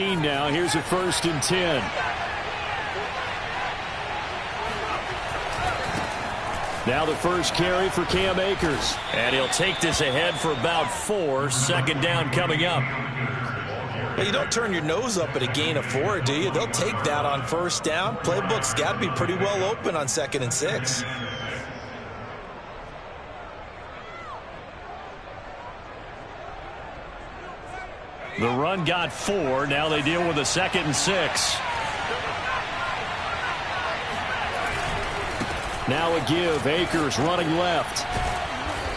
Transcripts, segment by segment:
Now here's a 1st and 10. Now the first carry for Cam Akers. And he'll take this ahead for about 4. 2nd down coming up. Well, you don't turn your nose up at a gain of 4, do you? They'll take that on 1st down. Playbook's got to be pretty well open on 2nd and 6. The run got 4. Now they deal with a 2nd and 6. Now a give. Akers running left.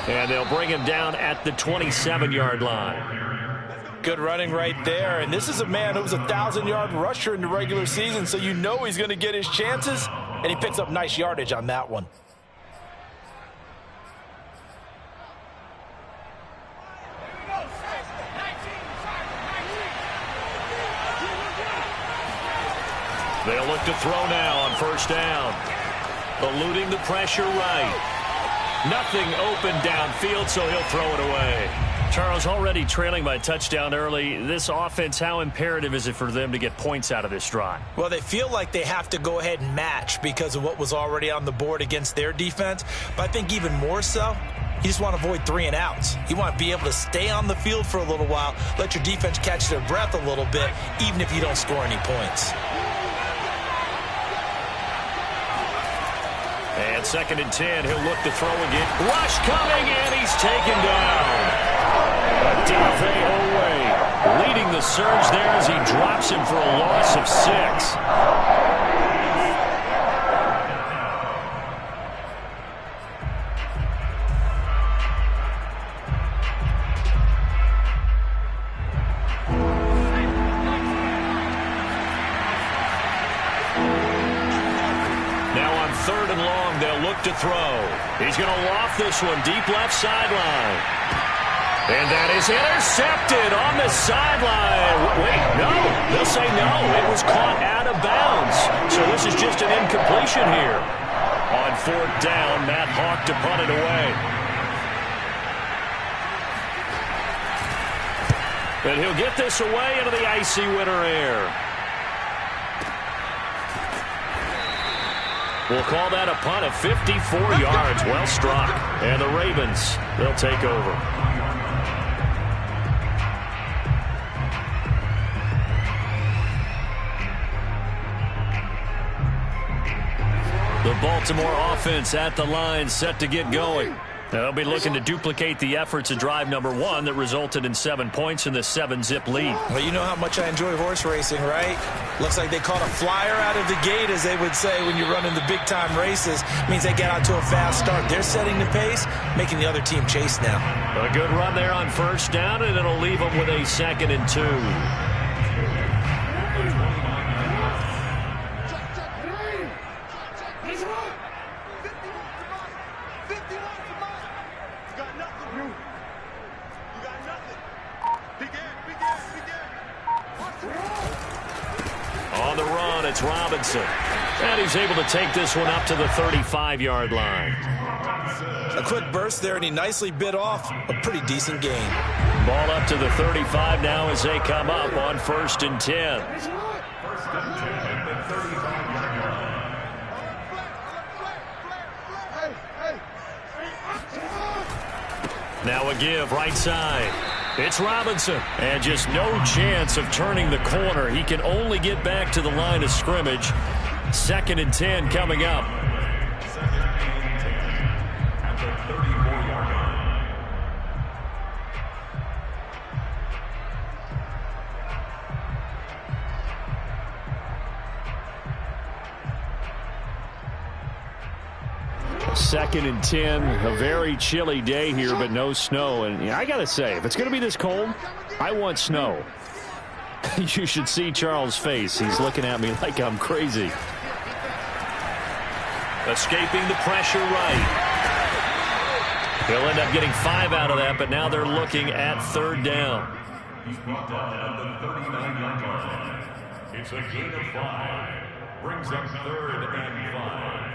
And they'll bring him down at the 27-yard line. Good running right there. And this is a man who was a 1,000-yard rusher in the regular season, so you know he's going to get his chances. And he picks up nice yardage on that one. They'll look to throw now on 1st down. Eluding the pressure right. Nothing open downfield, so he'll throw it away. Charles, already trailing by touchdown early. This offense, how imperative is it for them to get points out of this drive? Well, they feel like they have to go ahead and match because of what was already on the board against their defense. But I think even more so, you just want to avoid 3 and outs. You want to be able to stay on the field for a little while, let your defense catch their breath a little bit, even if you don't score any points. And 2nd and 10, he'll look to throw again. Rush coming, and he's taken down. Odafe Oweh leading the surge there as he drops him for a loss of 6. Now on 3rd and long, they'll look to throw. He's going to loft this one deep left sideline. And that is intercepted on the sideline. Wait, no. They'll say no. It was caught out of bounds. So this is just an incompletion here. On 4th down, Matt Hawk to punt it away. And he'll get this away into the icy winter air. We'll call that a punt of 54 yards. Well struck. And the Ravens, they'll take over. The Baltimore offense at the line, set to get going. They'll be looking to duplicate the efforts of drive number 1 that resulted in 7 points in the 7-zip lead. Well, you know how much I enjoy horse racing, right? Looks like they caught a flyer out of the gate, as they would say when you're running the big-time races. It means they get out to a fast start. They're setting the pace, making the other team chase now. A good run there on 1st down, and it'll leave them with a 2nd and 2. On the run, it's Robinson. And he's able to take this one up to the 35-yard line. A quick burst there, and he nicely bit off a pretty decent gain. Ball up to the 35 now as they come up on 1st and 10. Now a give right side. It's Robinson. And just no chance of turning the corner. He can only get back to the line of scrimmage. 2nd and 10 coming up. Second and 10, a very chilly day here, but no snow. And I got to say, if it's going to be this cold, I want snow. You should see Charles' face. He's looking at me like I'm crazy. Escaping the pressure right. He'll end up getting 5 out of that, but now they're looking at 3rd down. He's brought down at the 39-yard line. It's a gain of 5. Brings up 3rd and 5.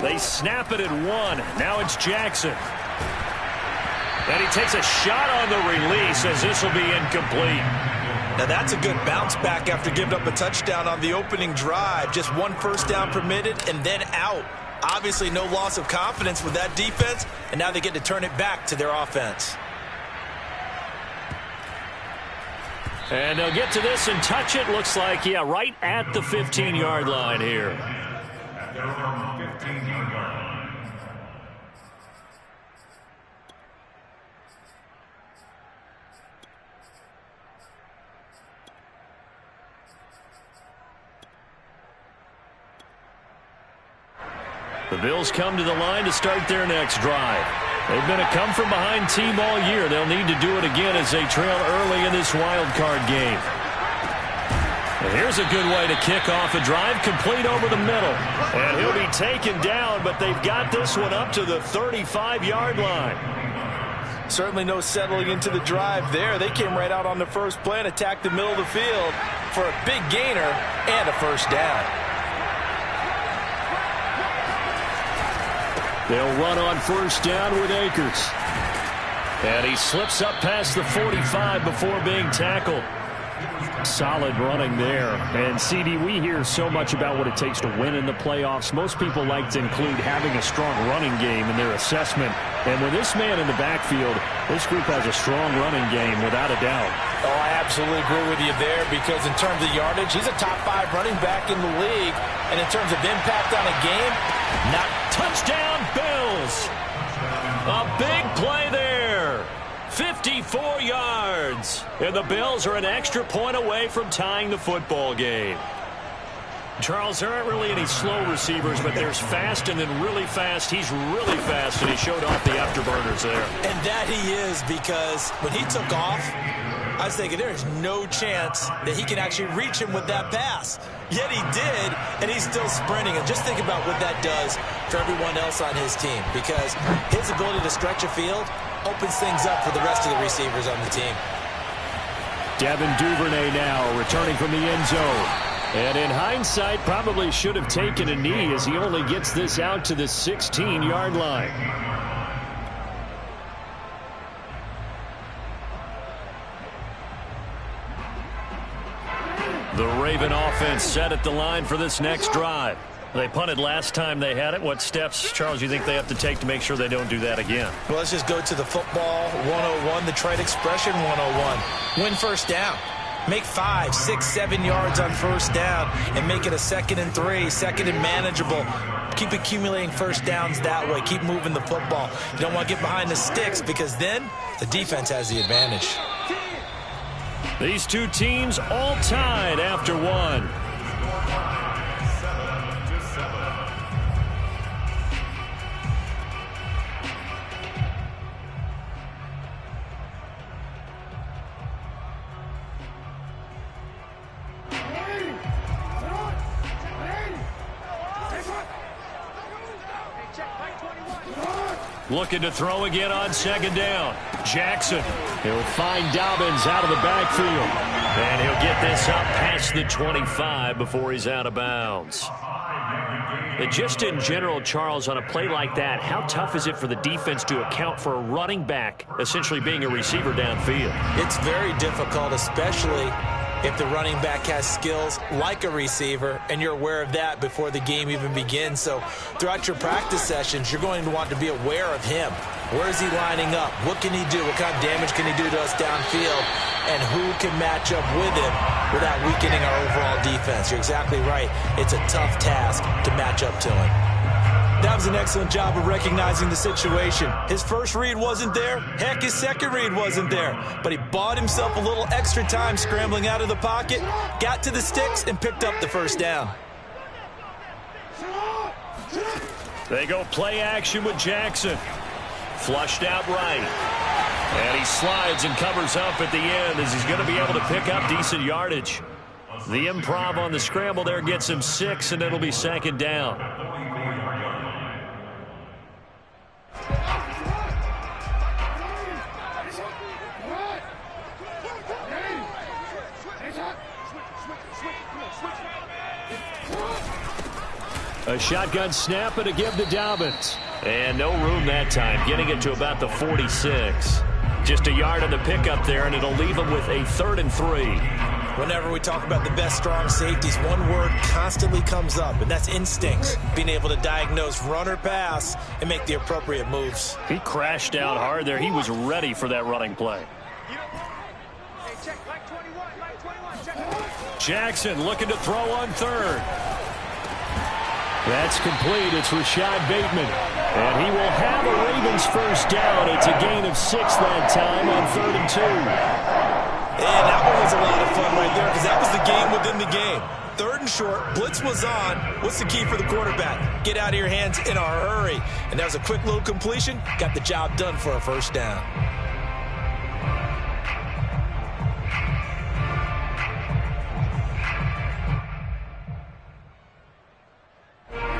They snap it at 1. Now it's Jackson. And he takes a shot on the release as this will be incomplete. Now that's a good bounce back after giving up a touchdown on the opening drive. Just 1 first down permitted and then out. Obviously no loss of confidence with that defense, and now they get to turn it back to their offense. And they'll get to this and touch it. Looks like, yeah, right at the 15-yard line here. At their own 15-yard line. The Bills come to the line to start their next drive. They've been a come-from-behind team all year. They'll need to do it again as they trail early in this wild card game. And here's a good way to kick off a drive, complete over the middle. And he'll be taken down, but they've got this one up to the 35-yard line. Certainly no settling into the drive there. They came right out on the first play and attacked the middle of the field for a big gainer and a first down. They'll run on first down with Akers. And he slips up past the 45 before being tackled. Solid running there. And, CD, we hear so much about what it takes to win in the playoffs. Most people like to include having a strong running game in their assessment. And with this man in the backfield, this group has a strong running game without a doubt. Oh, I absolutely agree with you there because in terms of yardage, he's a top 5 running back in the league. And in terms of impact on a game, not touchdown Bills. A big play there. 54 yards. And the Bills are an extra point away from tying the football game. Charles, there aren't really any slow receivers, but there's fast and then really fast. He's really fast, and he showed off the afterburners there. And that he is, because when he took off, I was thinking there is no chance that he can actually reach him with that pass. Yet he did, and he's still sprinting. And just think about what that does for everyone else on his team, because his ability to stretch a field opens things up for the rest of the receivers on the team. Devin Duvernay now returning from the end zone. And in hindsight, probably should have taken a knee as he only gets this out to the 16-yard line. The Raven offense set at the line for this next drive. They punted last time they had it. What steps, Charles, you think they have to take to make sure they don't do that again? Well, let's just go to the football 101, the trade expression 101. Win first down. Make 5, 6, 7 yards on first down and make it a 2nd and 3, 2nd and manageable. Keep accumulating first downs that way. Keep moving the football. You don't want to get behind the sticks because then the defense has the advantage. These two teams all tied after one. Looking to throw again on second down. Jackson. He'll find Dobbins out of the backfield. And he'll get this up past the 25 before he's out of bounds. And just in general, Charles, on a play like that, how tough is it for the defense to account for a running back essentially being a receiver downfield? It's very difficult, especially if the running back has skills like a receiver, and you're aware of that before the game even begins. So throughout your practice sessions, you're going to want to be aware of him. Where is he lining up? What can he do? What kind of damage can he do to us downfield? And who can match up with him without weakening our overall defense? You're exactly right. It's a tough task to match up to him. That was an excellent job of recognizing the situation. His first read wasn't there. Heck, his second read wasn't there. But he bought himself a little extra time scrambling out of the pocket, got to the sticks, and picked up the first down. They go play action with Jackson. Flushed out right. And he slides and covers up at the end as he's going to be able to pick up decent yardage. The improv on the scramble there gets him 6, and it'll be second down. A shotgun snap and a give to Dobbins. And no room that time, getting it to about the 46. Just a yard on the pickup there, and it'll leave them with a 3rd and 3. Whenever we talk about the best strong safeties, one word constantly comes up, and that's instincts. Being able to diagnose run or pass and make the appropriate moves. He crashed out hard there. He was ready for that running play. Jackson looking to throw on 3rd. That's complete. It's Rashad Bateman. And he will have a Ravens first down. It's a gain of 6 that time on 3rd and 2. And that one was a lot of fun right there because that was the game within the game. 3rd and short, blitz was on. What's the key for the quarterback? Get out of your hands in a hurry. And that was a quick little completion. Got the job done for a first down.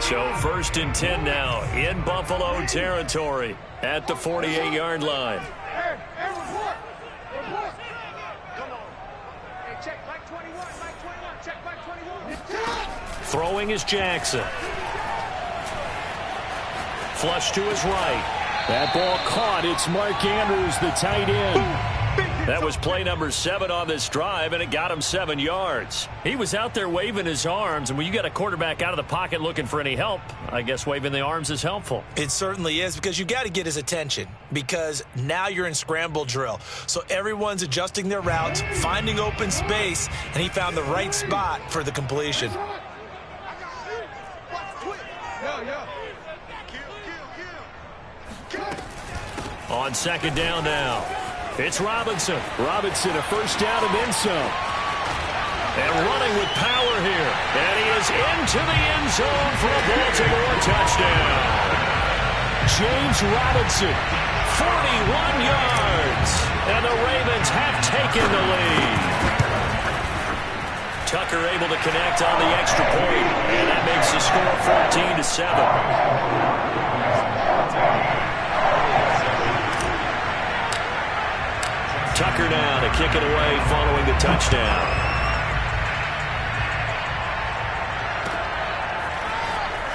So 1st and 10 now in Buffalo territory at the 48-yard line. Throwing is Jackson. Flush to his right. That ball caught. It's Mark Andrews, the tight end. That was play number 7 on this drive, and it got him 7 yards. He was out there waving his arms, and when you got a quarterback out of the pocket looking for any help, I guess waving the arms is helpful. It certainly is, because you got to get his attention, because now you're in scramble drill. So everyone's adjusting their routes, finding open space, and he found the right spot for the completion. On 2nd down now, it's Robinson. Robinson, a first down and then some. And running with power here. And he is into the end zone for a Baltimore touchdown. James Robinson, 41 yards. And the Ravens have taken the lead. Tucker able to connect on the extra point. And that makes the score 14-7. Tucker now to kick it away following the touchdown.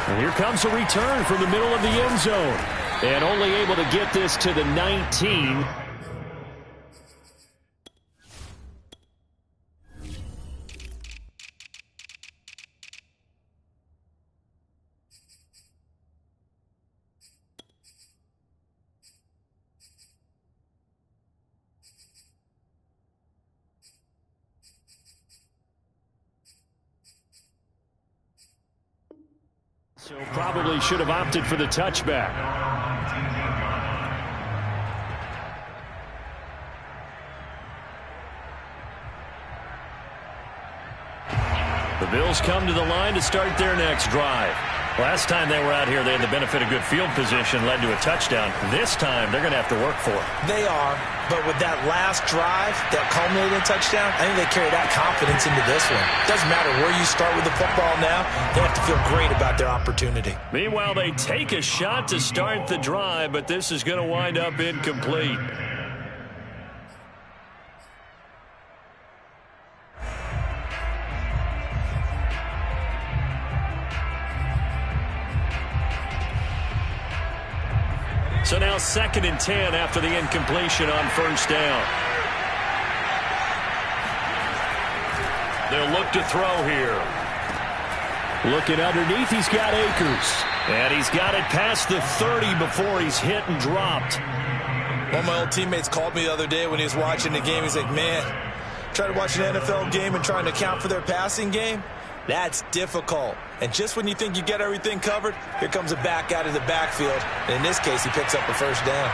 And here comes a return from the middle of the end zone. And only able to get this to the 19. So probably should have opted for the touchback. The Bills come to the line to start their next drive. Last time they were out here, they had the benefit of good field position, led to a touchdown. This time, they're going to have to work for it. They are, but with that last drive, that culminating touchdown, I think they carry that confidence into this one. Doesn't matter where you start with the football now, they have to feel great about their opportunity. Meanwhile, they take a shot to start the drive, but this is going to wind up incomplete. So now 2nd and 10 after the incompletion on first down. They'll look to throw here. Looking underneath, he's got Akers. And he's got it past the 30 before he's hit and dropped. One of my old teammates called me the other day when he was watching the game. He's like, man, trying to watch an NFL game and trying to account for their passing game? That's difficult. And just when you think you get everything covered, here comes a back out of the backfield. And in this case, he picks up a first down.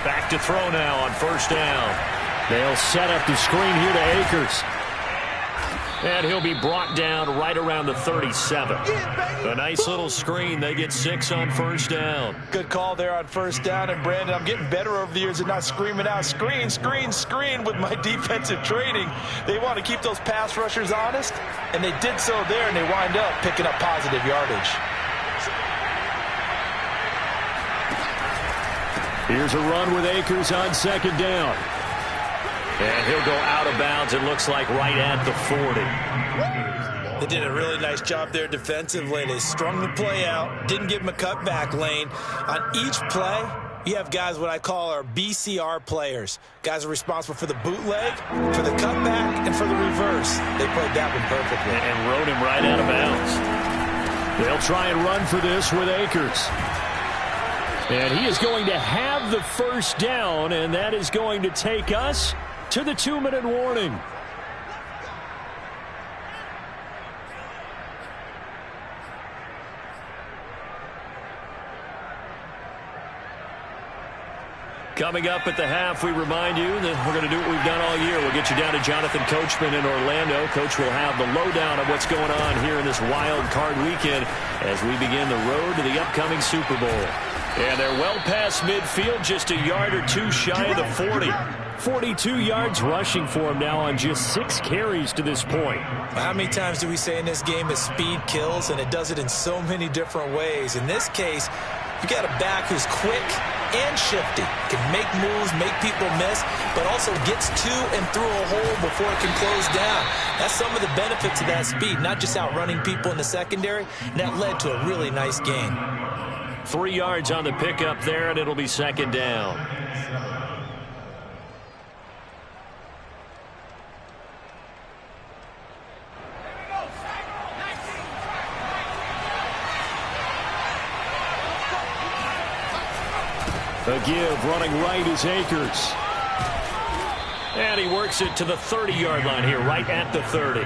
Back to throw now on first down. They'll set up the screen here to Akers. And he'll be brought down right around the 37. A nice little screen. They get 6 on first down. Good call there on first down. And, Brandon, I'm getting better over the years at not screaming out, screen, screen, screen with my defensive training. They want to keep those pass rushers honest, and they did so there, and they wind up picking up positive yardage. Here's a run with Akers on second down. And he'll go out of bounds, it looks like, right at the 40. They did a really nice job there defensively. They strung the play out, didn't give them a cutback lane. On each play, you have guys what I call our BCR players. Guys are responsible for the bootleg, for the cutback, and for the reverse. They played that one perfectly. And rode him right out of bounds. They'll try and run for this with Akers. And he is going to have the first down, and that is going to take us to the 2-minute warning. Coming up at the half, we remind you that we're going to do what we've done all year. We'll get you down to Jonathan Coachman in Orlando. Coach will have the lowdown of what's going on here in this wild card weekend as we begin the road to the upcoming Super Bowl. And they're well past midfield, just a yard or two shy of the 40. 42 yards rushing for him now on just 6 carries to this point. How many times do we say in this game that speed kills, and it does it in so many different ways? In this case, you got a back who's quick and shifty, can make moves, make people miss, but also gets to and through a hole before it can close down. That's some of the benefits of that speed, not just outrunning people in the secondary, and that led to a really nice gain. 3 yards on the pickup there, and it'll be second down. A give, running right is Akers. And he works it to the 30-yard line here, right at the 30.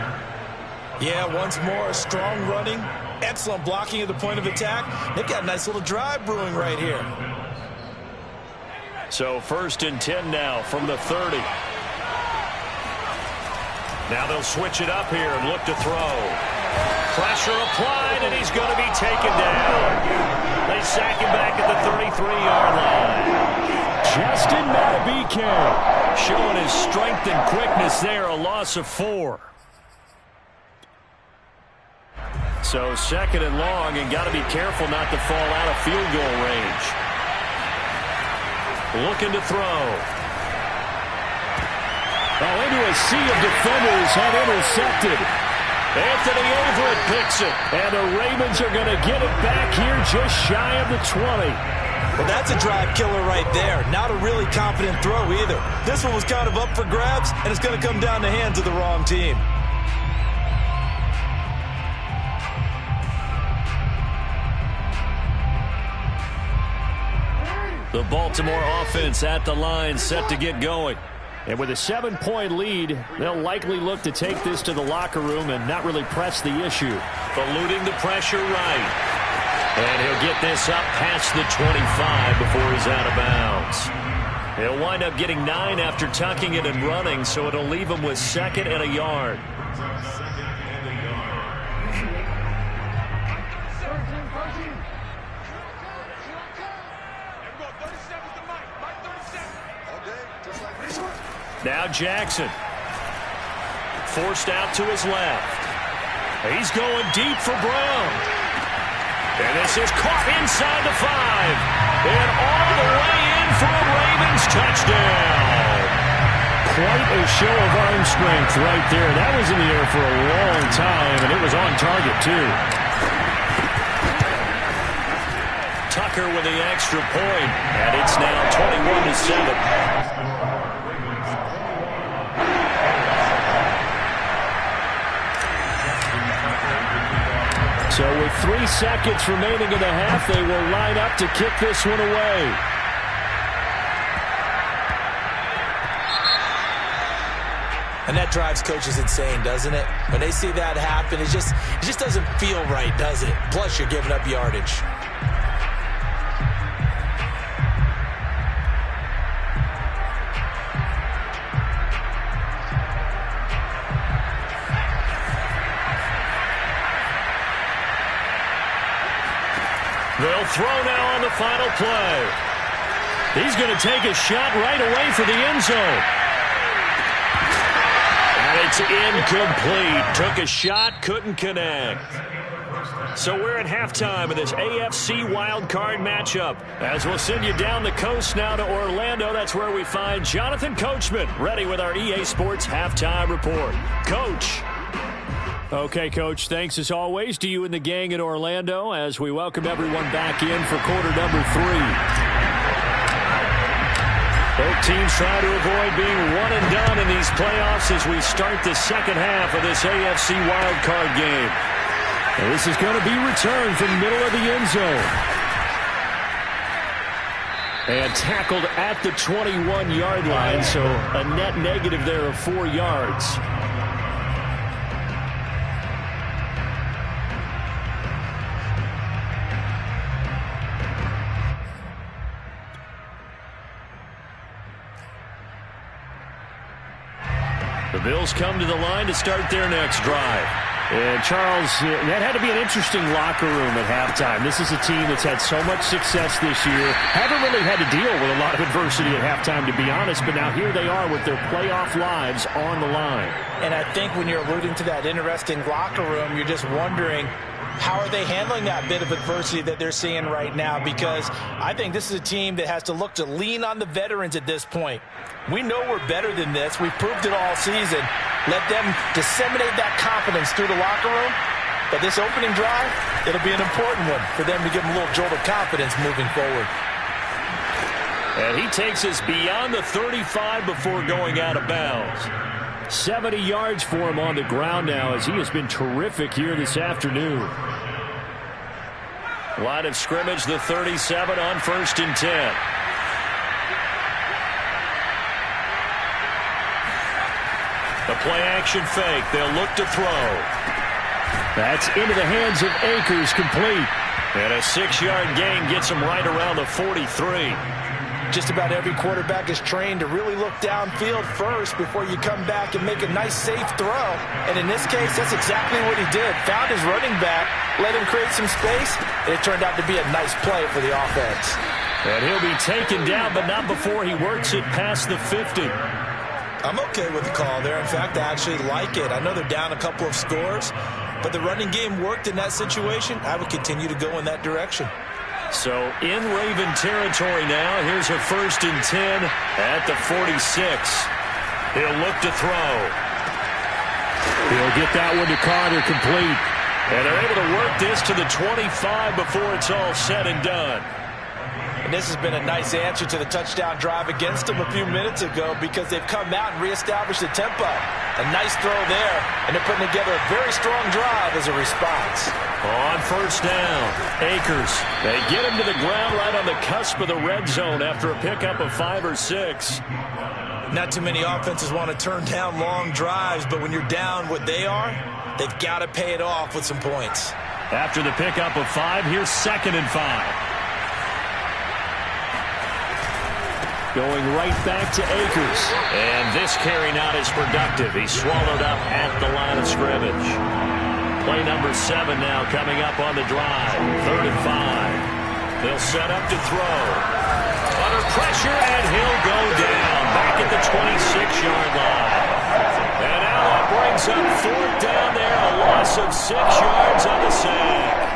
Yeah, once more, strong running, excellent blocking at the point of attack. They've got a nice little drive brewing right here. So 1st and 10 now from the 30. Now they'll switch it up here and look to throw. Pressure applied, and he's going to be taken down. They sack him back at the 33-yard line. Justin Madubuike showing his strength and quickness there, a loss of 4. So 2nd and long, and got to be careful not to fall out of field goal range. Looking to throw. Oh, into a sea of defenders and intercepted. Anthony Everett picks it, and the Ravens are going to get it back here just shy of the 20. Well, that's a drive killer right there. Not a really confident throw either. This one was kind of up for grabs, and it's going to come down the hands of the wrong team. The Baltimore offense at the line, set to get going. And with a 7-point lead, they'll likely look to take this to the locker room and not really press the issue. Eluding the pressure right. And he'll get this up past the 25 before he's out of bounds. He'll wind up getting 9 after tucking it and running, so it'll leave him with 2nd and a yard. Now Jackson. Forced out to his left. He's going deep for Brown. And this is caught inside the 5. And all the way in for a Ravens touchdown. Quite a show of arm strength right there. That was in the air for a long time, and it was on target, too. Tucker with the extra point, and it's now 21-7. So with 3 seconds remaining in the half, they will line up to kick this one away. And that drives coaches insane, doesn't it? When they see that happen, it just doesn't feel right, does it? Plus, you're giving up yardage. They'll throw now on the final play. He's going to take a shot right away for the end zone. And it's incomplete. Took a shot, couldn't connect. So we're at halftime of this AFC wildcard matchup. As we'll send you down the coast now to Orlando, that's where we find Jonathan Coachman ready with our EA Sports halftime report. Coach. Okay, Coach, thanks as always to you and the gang in Orlando as we welcome everyone back in for quarter number 3. Both teams trying to avoid being one and done in these playoffs as we start the second half of this AFC wildcard game. And this is going to be returned from the middle of the end zone. And tackled at the 21-yard line, so a net negative there of 4 yards. The Bills come to the line to start their next drive. And, Charles, that had to be an interesting locker room at halftime. This is a team that's had so much success this year. Haven't really had to deal with a lot of adversity at halftime, to be honest. But now here they are with their playoff lives on the line. And I think when you're alluding to that interesting locker room, you're just wondering, how are they handling that bit of adversity that they're seeing right now? Because I think this is a team that has to look to lean on the veterans at this point. We know we're better than this. We've proved it all season. Let them disseminate that confidence through the locker room. But this opening drive, it'll be an important one for them to give them a little jolt of confidence moving forward. And he takes us beyond the 35 before going out of bounds. 70 yards for him on the ground now as he has been terrific here this afternoon. Line of scrimmage, the 37 on 1st and 10. The play-action fake. They'll look to throw. That's into the hands of Akers, complete. And a 6-yard gain gets him right around the 43. Just about every quarterback is trained to really look downfield first before you come back and make a nice, safe throw. And in this case, that's exactly what he did. Found his running back, let him create some space, and it turned out to be a nice play for the offense. And he'll be taken down, but not before he works it past the 50. I'm okay with the call there. In fact, I actually like it. I know they're down a couple of scores, but the running game worked in that situation. I would continue to go in that direction. So in Raven territory now. Here's a 1st and 10 at the 46. He'll look to throw. He'll get that one to Carter, complete. And they're able to work this to the 25 before it's all said and done. And this has been a nice answer to the touchdown drive against them a few minutes ago because they've come out and reestablished the tempo. A nice throw there, and they're putting together a very strong drive as a response. On 1st down, Akers. They get him to the ground right on the cusp of the red zone after a pickup of 5 or 6. Not too many offenses want to turn down long drives, but when you're down what they are, they've got to pay it off with some points. After the pickup of 5, here's 2nd and 5. Going right back to Akers. And this carry not as productive. He's swallowed up at the line of scrimmage. Play number 7 now coming up on the drive. 3rd and 5. They'll set up to throw. Under pressure, and he'll go down. Back at the 26-yard line. And now that brings up 4th down there. A loss of 6 yards on the sack.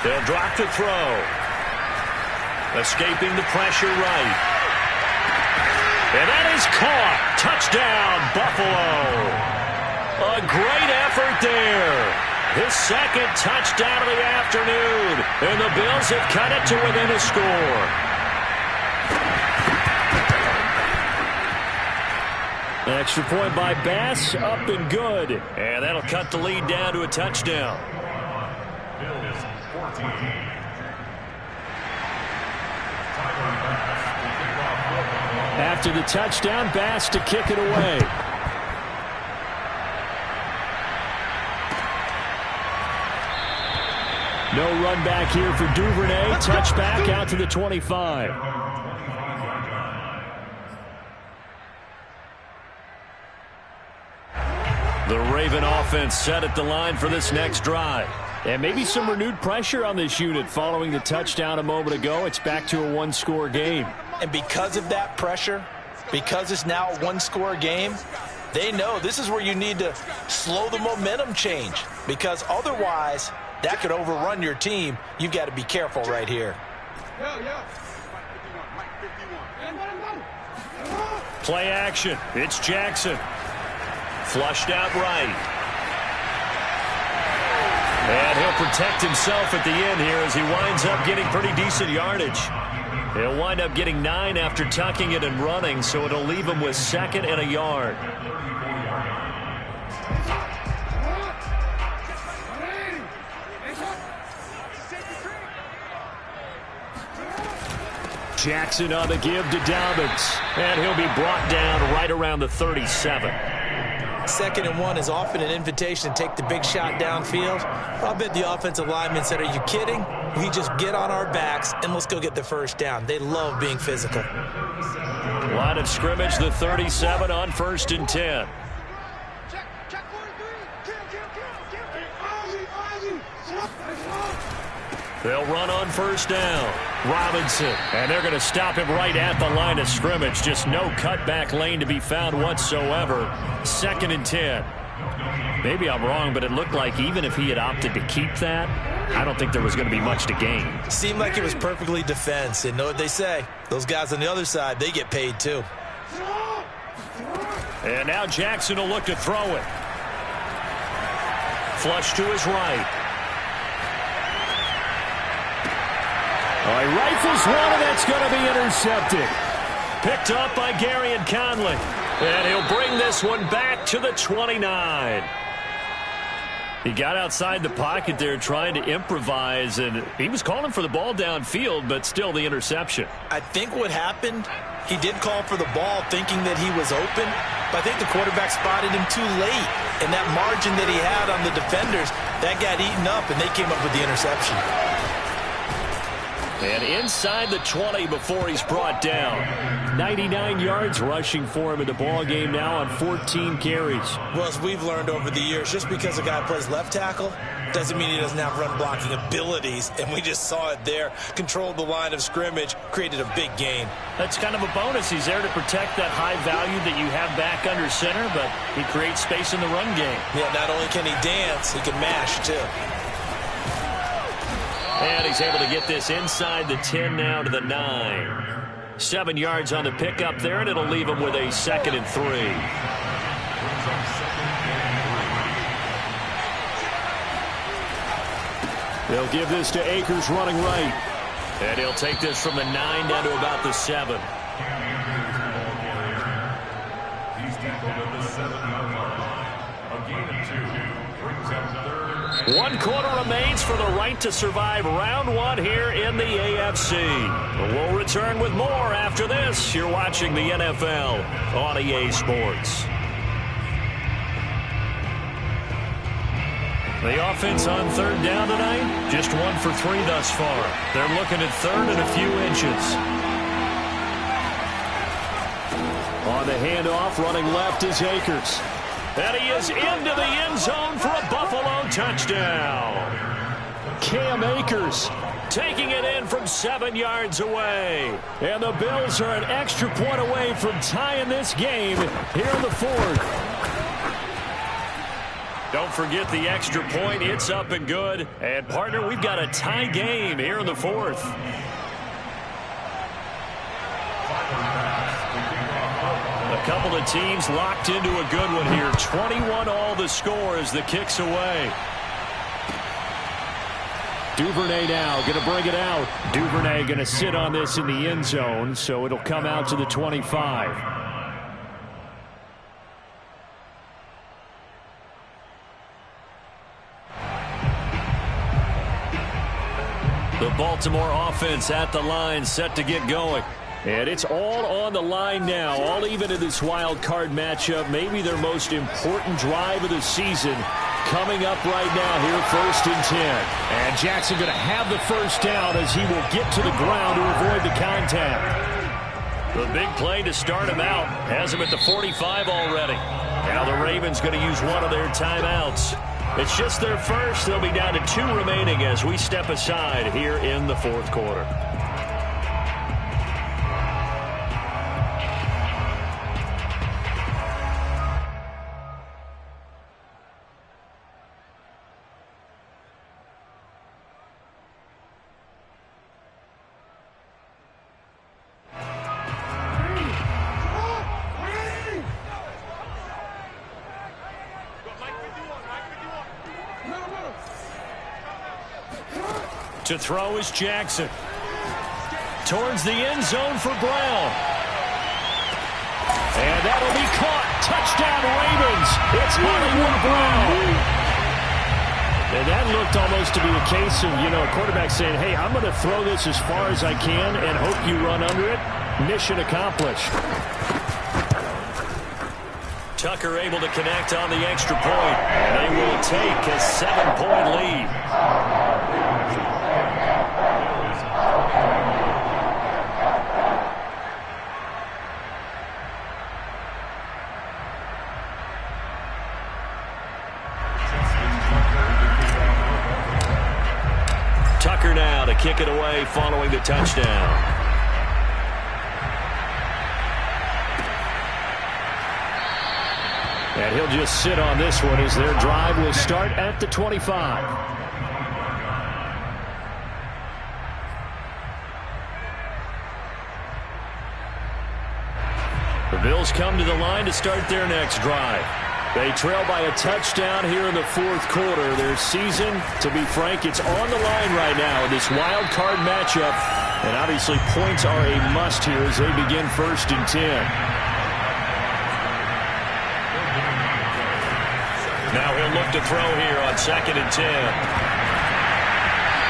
They'll drop to throw. Escaping the pressure right. And that is caught. Touchdown, Buffalo. A great effort there. His 2nd touchdown of the afternoon. And the Bills have cut it to within a score. Extra point by Bass, up and good. And that'll cut the lead down to a touchdown. After the touchdown, Bass to kick it away. No run back here for Duvernay. Touchback out to the 25. The Raven offense set at the line for this next drive. And maybe some renewed pressure on this unit following the touchdown a moment ago. It's back to a 1-score game. And because of that pressure, because it's now a 1-score game, They know this is where you need to slow the momentum change, because otherwise that could overrun your team. You've got to be careful right here. Play action. It's Jackson. Flushed out right. And he'll protect himself at the end here as he winds up getting pretty decent yardage. He'll wind up getting 9 after tucking it and running, so it'll leave him with 2nd and a yard. Jackson on the give to Dobbins, and he'll be brought down right around the 37. 2nd and 1 is often an invitation to take the big shot downfield. I'll bet the offensive lineman said, "Are you kidding? We just get on our backs and let's go get the first down." They love being physical. Line of scrimmage, the 37 on 1st and 10. They'll run on 1st down. Robinson, and they're going to stop him right at the line of scrimmage. Just no cutback lane to be found whatsoever. 2nd and 10. Maybe I'm wrong, but it looked like even if he had opted to keep that, I don't think there was going to be much to gain. Seemed like it was perfectly defense. And know what they say? Those guys on the other side, they get paid too. And now Jackson will look to throw it. Flush to his right. He rifles one, and that's going to be intercepted. Picked up by Garyon Conley. And he'll bring this one back to the 29. He got outside the pocket there trying to improvise, and he was calling for the ball downfield, but still the interception. I think what happened, he did call for the ball thinking that he was open, but I think the quarterback spotted him too late. And that margin that he had on the defenders, that got eaten up, and they came up with the interception. And inside the 20 before he's brought down. 99 yards rushing for him in the ball game now on 14 carries. Well, as we've learned over the years, just because a guy plays left tackle doesn't mean he doesn't have run blocking abilities. And we just saw it there. Controlled the line of scrimmage, created a big gain. That's kind of a bonus. He's there to protect that high value that you have back under center, but he creates space in the run game. Yeah, not only can he dance, he can mash too. And he's able to get this inside the 10 now to the 9. 7 yards on the pickup there, and it'll leave him with a 2nd and 3. They'll give this to Akers running right. And he'll take this from the 9 down to about the 7. He's tackled at the 7-yard line. A gain of 2 brings up 3rd. 1 quarter remains for the right to survive round 1 here in the AFC. We'll return with more after this. You're watching the NFL on EA Sports. The offense on 3rd down tonight, just 1 for 3 thus far. They're looking at 3rd and a few inches. On the handoff, running left is Akers. And he is into the end zone for a Buffalo touchdown. Cam Akers taking it in from 7 yards away. And the Bills are an extra point away from tying this game here in the 4th. Don't forget the extra point. It's up and good. And, partner, we've got a tie game here in the 4th. A couple of teams locked into a good one here. 21 all the score as the kick's away. Duvernay now going to bring it out. Duvernay going to sit on this in the end zone, so it'll come out to the 25. The Baltimore offense at the line, set to get going. And it's all on the line now, all even in this wild card matchup. Maybe their most important drive of the season coming up right now here, 1st and 10. And Jackson going to have the first down as he will get to the ground to avoid the contact. The big play to start him out has him at the 45 already. Now the Ravens going to use one of their timeouts. It's just their first. They'll be down to 2 remaining as we step aside here in the 4th quarter. To throw is Jackson. Towards the end zone for Brown. And that'll be caught. Touchdown Ravens. It's Hollywood Brown. And that looked almost to be a case of, a quarterback saying, hey, I'm going to throw this as far as I can and hope you run under it. Mission accomplished. Tucker able to connect on the extra point. And they will take a 7-point lead. Tucker now to kick it away following the touchdown. And he'll just sit on this one as their drive will start at the 25. The Bills come to the line to start their next drive. They trail by a touchdown here in the fourth quarter. Their season, to be frank, it's on the line right now in this wild card matchup. And obviously points are a must here as they begin 1st and 10. Now he'll look to throw here on 2nd and 10.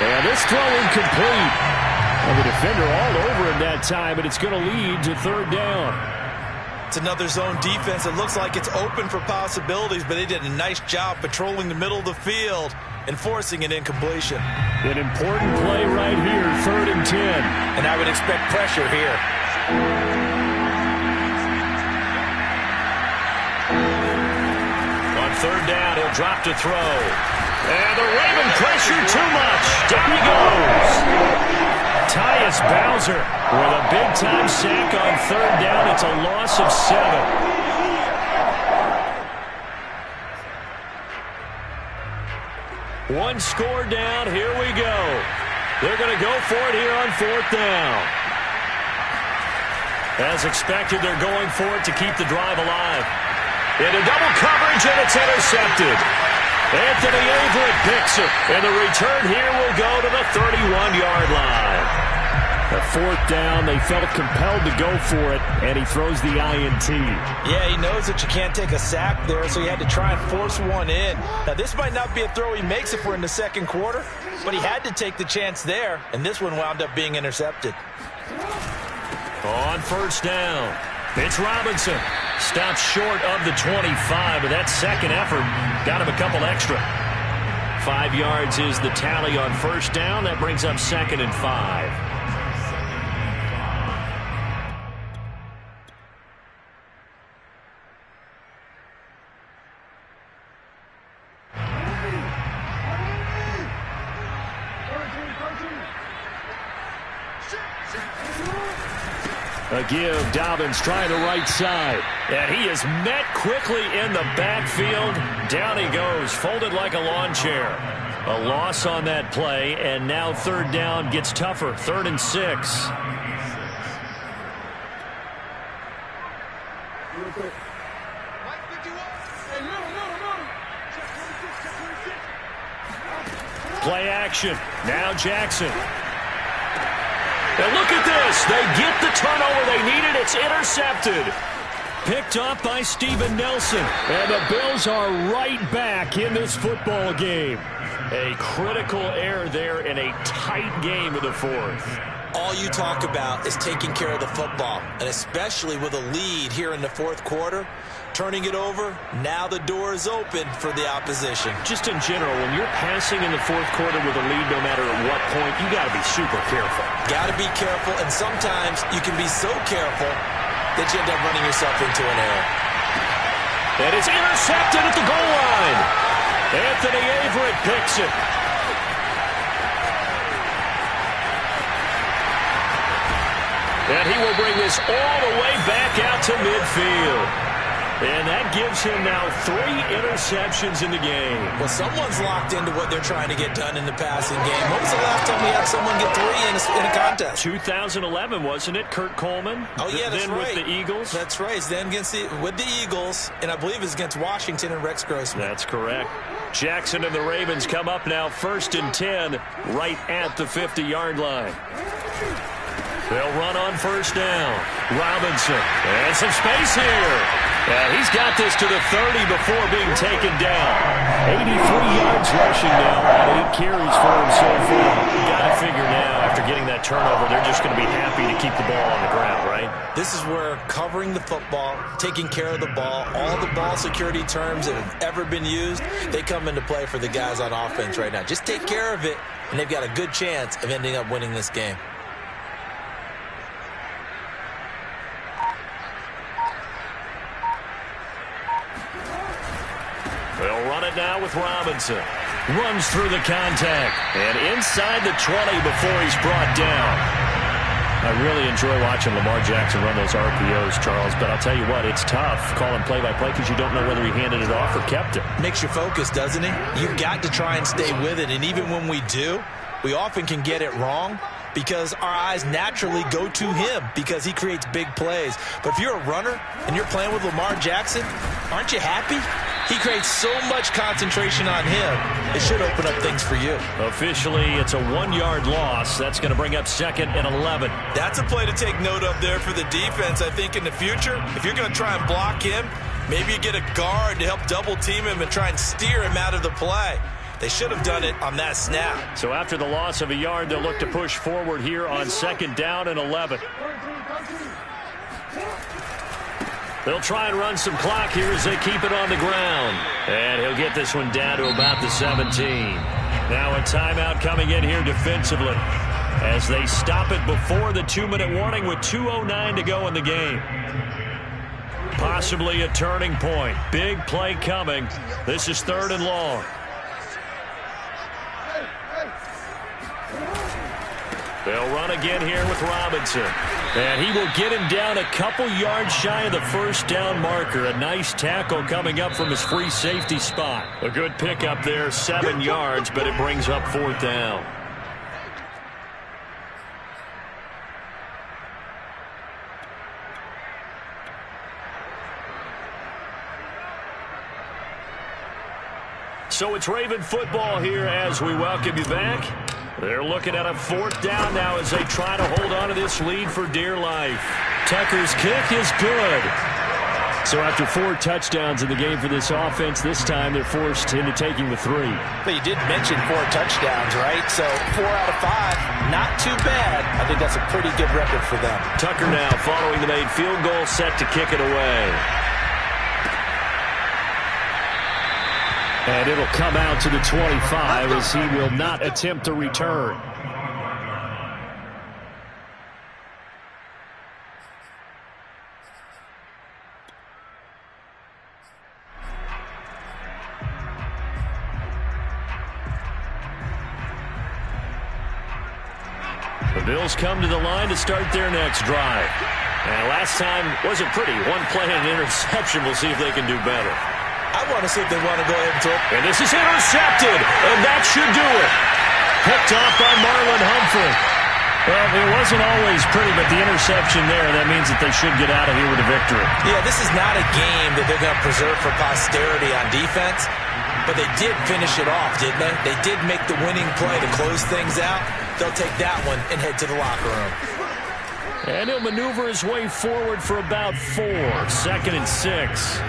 And this throw incomplete. And the defender all over him that time, but it's going to lead to 3rd down. It's another zone defense. It looks like it's open for possibilities, but they did a nice job patrolling the middle of the field and forcing an incompletion. An important play right here, 3rd and 10. And I would expect pressure here. On 3rd down, he'll drop to throw. And the Raven pressure too much. Down he goes. Tyus Bowser with a big-time sack on 3rd down. It's a loss of 7. One score down. Here we go. They're going to go for it here on 4th down. As expected, they're going for it to keep the drive alive. Into double coverage, and it's intercepted. Anthony Averett picks it, and the return here will go to the 31-yard line. The 4th down, they felt compelled to go for it, and he throws the INT. Yeah, he knows that you can't take a sack there, so he had to try and force one in. Now, this might not be a throw he makes if we're in the 2nd quarter, but he had to take the chance there, and this one wound up being intercepted. On 1st down, it's Robinson. Stops short of the 25, but that 2nd effort got him a couple extra. 5 yards is the tally on 1st down. That brings up 2nd and 5. A give, Dobbins trying the right side. And he is met quickly in the backfield. Down he goes, folded like a lawn chair. A loss on that play, and now 3rd down gets tougher. 3rd and 6. Play action. Now Jackson. And look at this. They get the turnover they needed. It's intercepted. Picked up by Steven Nelson. And the Bills are right back in this football game. A critical error there in a tight game of the 4th. All you talk about is taking care of the football, and especially with a lead here in the 4th quarter. Turning it over, now the door is open for the opposition. Just in general, when you're passing in the 4th quarter with a lead, no matter at what point, you got to be super careful. Got to be careful, and sometimes you can be so careful that you end up running yourself into an error. And it's intercepted at the goal line. Anthony Averett picks it. And he will bring this all the way back out to midfield. And that gives him now 3 interceptions in the game. Well, someone's locked into what they're trying to get done in the passing game. When was the last time we had someone get 3 in a contest? 2011, wasn't it? Kurt Coleman? Oh, yeah, that's then right. With the Eagles? That's right. Then with the Eagles, and I believe it's against Washington and Rex Grossman. That's correct. Jackson and the Ravens come up now 1st and 10 right at the 50-yard line. They'll run on 1st down. Robinson. And some space here. He's got this to the 30 before being taken down. 83 yards rushing now on 8 carries for him so far. You got to figure now, after getting that turnover, they're just going to be happy to keep the ball on the ground, right? This is where covering the football, taking care of the ball, all the ball security terms that have ever been used, they come into play for the guys on offense right now. Just take care of it, and they've got a good chance of ending up winning this game. They'll run it now with Robinson. Runs through the contact. And inside the 20 before he's brought down. I really enjoy watching Lamar Jackson run those RPOs, Charles, but I'll tell you what, it's tough calling play-by-play because you don't know whether he handed it off or kept it. Makes you focus, doesn't it? You've got to try and stay with it, and even when we do, we often can get it wrong because our eyes naturally go to him because he creates big plays. But if you're a runner and you're playing with Lamar Jackson, aren't you happy? He creates so much concentration on him, it should open up things for you. Officially, it's a 1-yard loss. That's going to bring up 2nd and 11. That's a play to take note of there for the defense, I think, in the future. If you're going to try and block him, maybe you get a guard to help double-team him and try and steer him out of the play. They should have done it on that snap. So after the loss of a yard, they'll look to push forward here on 2nd down and 11. They'll try and run some clock here as they keep it on the ground. And he'll get this one down to about the 17. Now a timeout coming in here defensively as they stop it before the 2-minute warning with 2:09 to go in the game. Possibly a turning point. Big play coming. This is 3rd and long. They'll run again here with Robinson. And he will get him down a couple yards shy of the 1st down marker. A nice tackle coming up from his free safety spot. A good pickup there, 7 yards, but it brings up 4th down. So it's Raven football here as we welcome you back. They're looking at a 4th down now as they try to hold on to this lead for dear life. Tucker's kick is good. So after 4 touchdowns in the game for this offense, this time they're forced into taking the 3. But you did mention 4 touchdowns, right? So 4 out of 5, not too bad. I think that's a pretty good record for them. Tucker now following the made field goal, set to kick it away. And it'll come out to the 25 as he will not attempt to return. The Bills come to the line to start their next drive. And last time wasn't pretty. 1 play and an interception. We'll see if they can do better. I want to see if they want to go ahead and throw. And this is intercepted, and that should do it. Picked off by Marlon Humphrey. Well, it wasn't always pretty, but the interception there, that means that they should get out of here with a victory. Yeah, this is not a game that they're going to preserve for posterity on defense, but they did finish it off, didn't they? They did make the winning play to close things out. They'll take that one and head to the locker room. And he'll maneuver his way forward for about 4. 2nd and 6.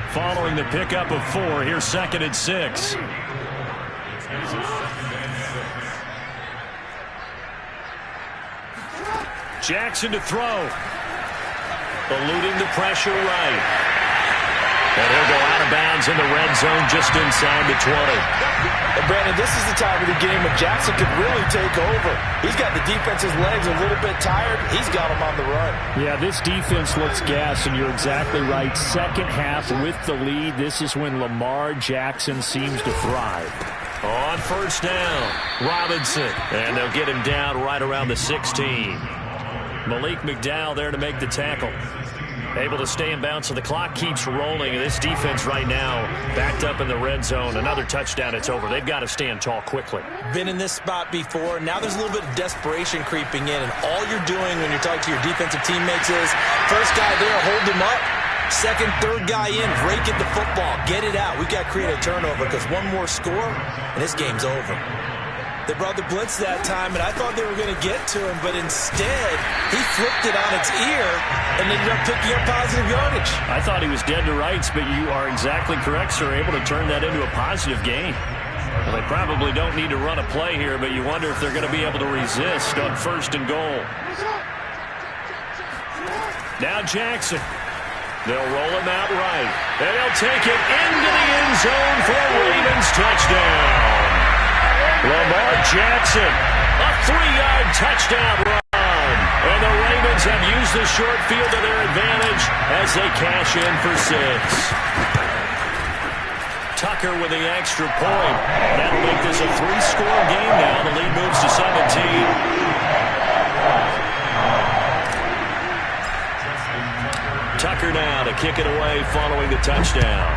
Following the pickup of 4, here's 2nd and 6. Jackson to throw. Eluding the pressure right. And he'll go out of bounds in the red zone just inside the 20. And Brandon, this is the time of the game when Jackson could really take over. He's got the defense's legs a little bit tired. He's got them on the run. Yeah, this defense looks gassed, and you're exactly right. Second half with the lead, this is when Lamar Jackson seems to thrive. On 1st down, Robinson. And they'll get him down right around the 16. Malik McDowell there to make the tackle. Able to stay in bounds, so the clock keeps rolling. And this defense right now backed up in the red zone. Another touchdown, it's over. They've got to stand tall quickly. Been in this spot before. Now there's a little bit of desperation creeping in. And all you're doing when you're talking to your defensive teammates is, first guy there, hold him up. Second, third guy in, rake at the football. Get it out. We've got to create a turnover because one more score, and this game's over. They brought the blitz that time, and I thought they were going to get to him, but instead, he flipped it on its ear and ended up picking up positive yardage. I thought he was dead to rights, but you are exactly correct, sir. Able to turn that into a positive gain. Well, they probably don't need to run a play here, but you wonder if they're going to be able to resist on 1st and goal. Now Jackson. They'll roll him out right, and he'll take it into the end zone for a Ravens touchdown. Lamar Jackson, a 3-yard touchdown run. And the Ravens have used the short field to their advantage as they cash in for 6. Tucker with the extra point. That'll make this a 3-score game now. The lead moves to 17. Tucker now to kick it away following the touchdown.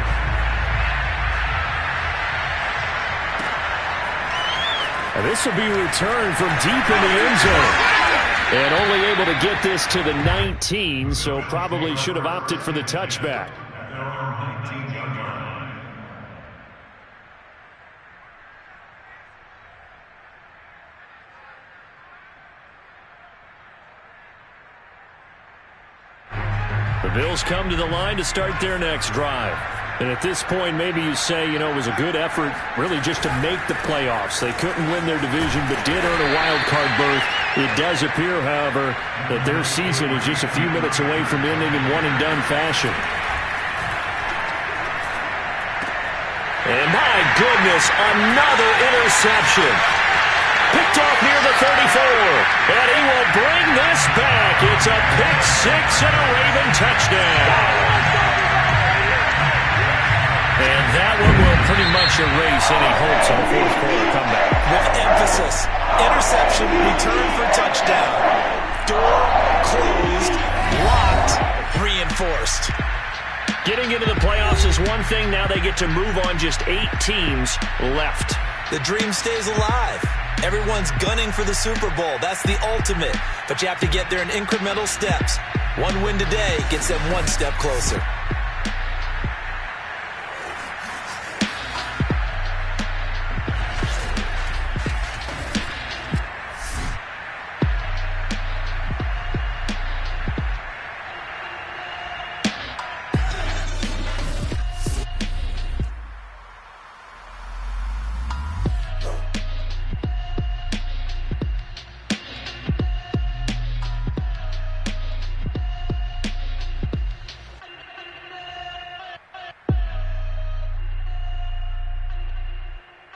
And this will be returned from deep in the end zone. And only able to get this to the 19, so probably should have opted for the touchback. The Bills come to the line to start their next drive. And at this point, maybe you say, you know, it was a good effort really just to make the playoffs. They couldn't win their division, but did earn a wild card berth. It does appear, however, that their season is just a few minutes away from ending in one-and-done fashion. And my goodness, another interception. Picked off near the 34, and he will bring this back. It's a pick 6 and a Raven touchdown. And that one will pretty much erase any hopes of a fourth-quarter comeback. With emphasis, interception, return for touchdown. Door closed, locked, reinforced. Getting into the playoffs is one thing. Now they get to move on. Just 8 teams left. The dream stays alive. Everyone's gunning for the Super Bowl. That's the ultimate. But you have to get there in incremental steps. One win today gets them one step closer.